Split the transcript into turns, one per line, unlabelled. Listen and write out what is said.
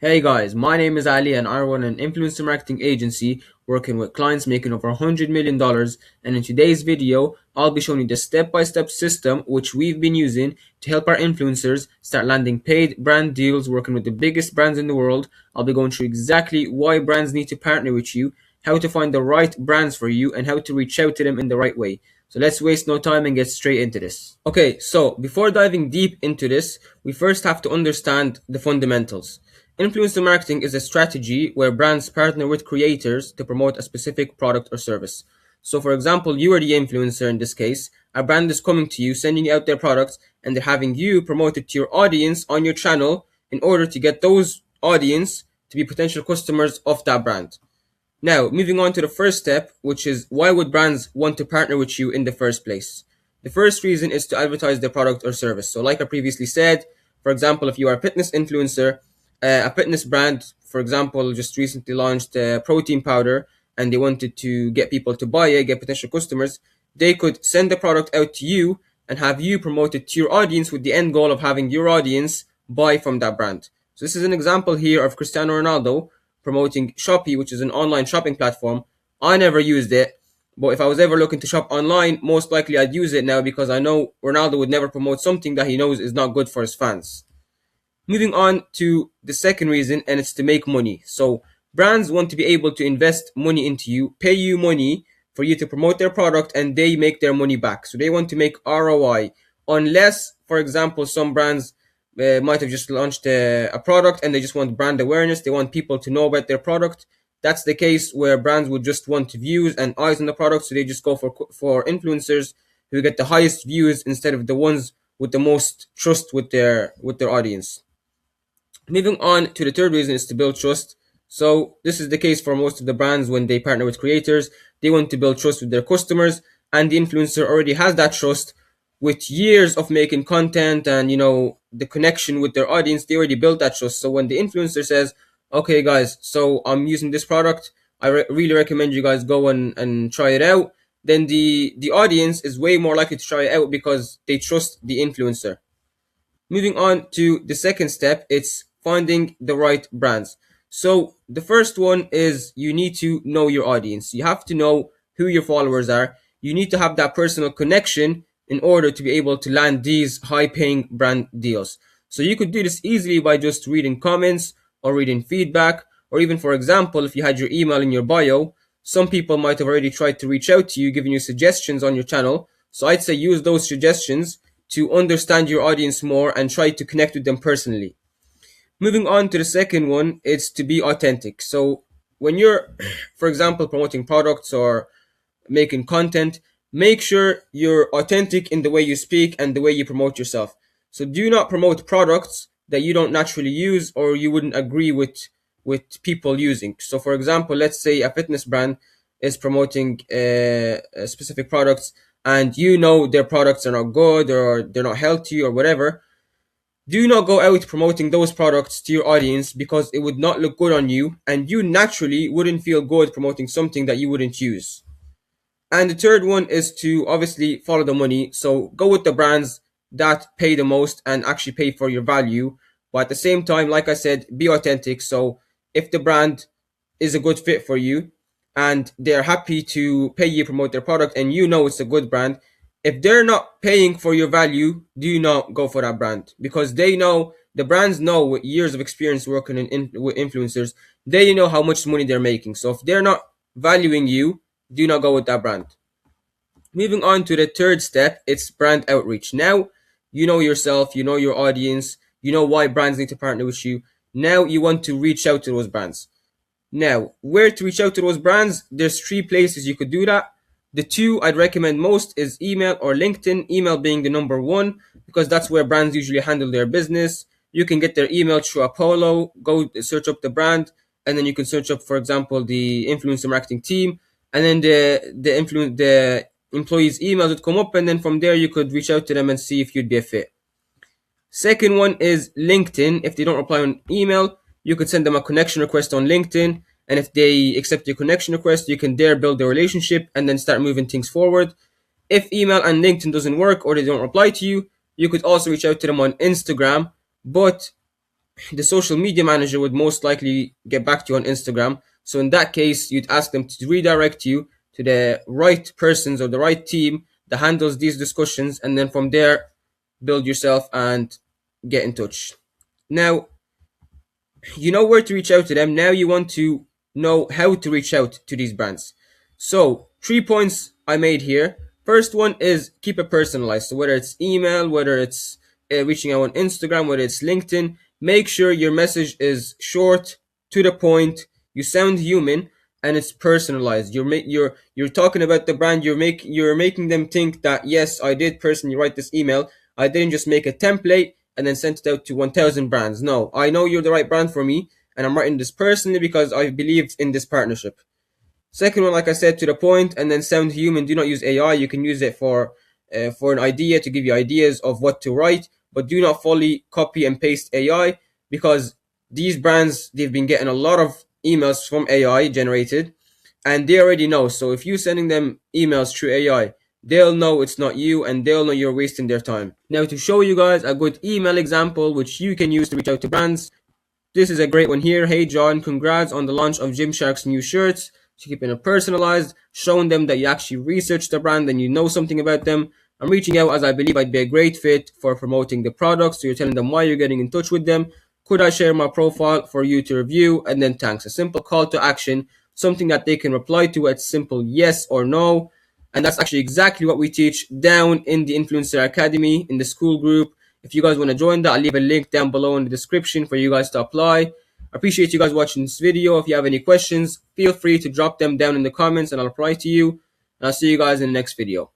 Hey guys, my name is Ali and I run an influencer marketing agency working with clients making over $100 million. And in today's video, I'll be showing you the step-by-step system which we've been using to help our influencers start landing paid brand deals working with the biggest brands in the world. I'll be going through exactly why brands need to partner with you, how to find the right brands for you, and how to reach out to them in the right way. So let's waste no time and get straight into this. Okay, so before diving deep into this, we first have to understand the fundamentals. Influencer marketing is a strategy where brands partner with creators to promote a specific product or service. So, for example, you are the influencer in this case. A brand is coming to you, sending out their products, and they're having you promote it to your audience on your channel in order to get those audience to be potential customers of that brand. Now, moving on to the first step, which is why would brands want to partner with you in the first place? The first reason is to advertise their product or service. So, like I previously said, for example, if you are a fitness influencer, a fitness brand, for example, just recently launched a protein powder and they wanted to get people to buy it, get potential customers, they could send the product out to you and have you promote it to your audience with the end goal of having your audience buy from that brand. So, this is an example here of Cristiano Ronaldo promoting Shopee, which is an online shopping platform. I never used it, but if I was ever looking to shop online, most likely I'd use it now because I know Ronaldo would never promote something that he knows is not good for his fans. Moving on to the second reason, and it's to make money. So brands want to be able to invest money into you, pay you money for you to promote their product, and they make their money back. So they want to make ROI. Unless, for example, some brands might have just launched a product and they just want brand awareness. They want people to know about their product. That's the case where brands would just want views and eyes on the product, so they just go for influencers who get the highest views instead of the ones with the most trust with their audience. Moving on to the third reason is to build trust. So this is the case for most of the brands when they partner with creators. They want to build trust with their customers, and the influencer already has that trust with years of making content and the connection with their audience. They already built that trust. So when the influencer says, "Okay, guys, so I'm using this product. I really recommend you guys go and try it out," then the audience is way more likely to try it out because they trust the influencer. Moving on to the second step, it's finding the right brands. So the first one is you need to know your audience. You have to know who your followers are. You need to have that personal connection in order to be able to land these high paying brand deals. So you could do this easily by just reading comments or reading feedback, or even, for example, if you had your email in your bio, some people might have already tried to reach out to you, giving you suggestions on your channel. So I'd say use those suggestions to understand your audience more and try to connect with them personally. Moving on to the second one, it's to be authentic. So when you're, for example, promoting products or making content, make sure you're authentic in the way you speak and the way you promote yourself. So do not promote products that you don't naturally use or you wouldn't agree with people using. So for example, let's say a fitness brand is promoting specific products and you know their products are not good or they're not healthy or whatever. Do not go out promoting those products to your audience because it would not look good on you and you naturally wouldn't feel good promoting something that you wouldn't use. And the third one is to obviously follow the money. So go with the brands that pay the most and actually pay for your value. But at the same time, like I said, be authentic. So if the brand is a good fit for you and they're happy to pay you promote their product and you know it's a good brand, if they're not paying for your value, do not go for that brand because they know the brands know with years of experience working with influencers, they know how much money they're making. So if they're not valuing you, do not go with that brand. Moving on to the third step, it's brand outreach. Now, you know yourself, you know your audience, you know why brands need to partner with you. Now you want to reach out to those brands. Now, where to reach out to those brands? There's three places you could do that. The two I'd recommend most is email or LinkedIn, email being the number one, because that's where brands usually handle their business. You can get their email through Apollo, go search up the brand, and then you can search up, for example, the influencer marketing team, and then the employees' emails would come up, and then from there you could reach out to them and see if you'd be a fit. Second one is LinkedIn. If they don't reply on email, you could send them a connection request on LinkedIn. And if they accept your connection request, you can there build a relationship and then start moving things forward. If email and LinkedIn doesn't work or they don't reply to you, you could also reach out to them on Instagram. But the social media manager would most likely get back to you on Instagram. So in that case, you'd ask them to redirect you to the right persons or the right team that handles these discussions, and then from there, build yourself and get in touch. Now, you know where to reach out to them. Now you want to know how to reach out to these brands. So 3 points I made here. First one is keep it personalized. So whether it's email, whether it's reaching out on Instagram, whether it's LinkedIn, make sure your message is short, to the point, you sound human, and it's personalized. You're talking about the brand. You're making them think that yes, I did personally write this email. I didn't just make a template and then sent it out to 1,000 brands. No, I know you're the right brand for me, and I'm writing this personally because I believed in this partnership. Second one, like I said, to the point, and then sound human. Do not use AI. You can use it for an idea to give you ideas of what to write, but do not fully copy and paste AI, because these brands, they've been getting a lot of emails from AI generated, and they already know. So if you're sending them emails through AI, they'll know it's not you, and they'll know you're wasting their time. Now, to show you guys a good email example which you can use to reach out to brands, this is a great one here. Hey John, congrats on the launch of Gymshark's new shirts. So keeping it personalized, showing them that you actually researched the brand and you know something about them. I'm reaching out as I believe I'd be a great fit for promoting the product. So you're telling them why you're getting in touch with them. Could I share my profile for you to review? And then thanks. A simple call to action, something that they can reply to at simple yes or no. And that's actually exactly what we teach down in the Influencer Academy in the school group. If you guys want to join that, I'll leave a link down below in the description for you guys to apply. I appreciate you guys watching this video. If you have any questions, feel free to drop them down in the comments and I'll reply to you. And I'll see you guys in the next video.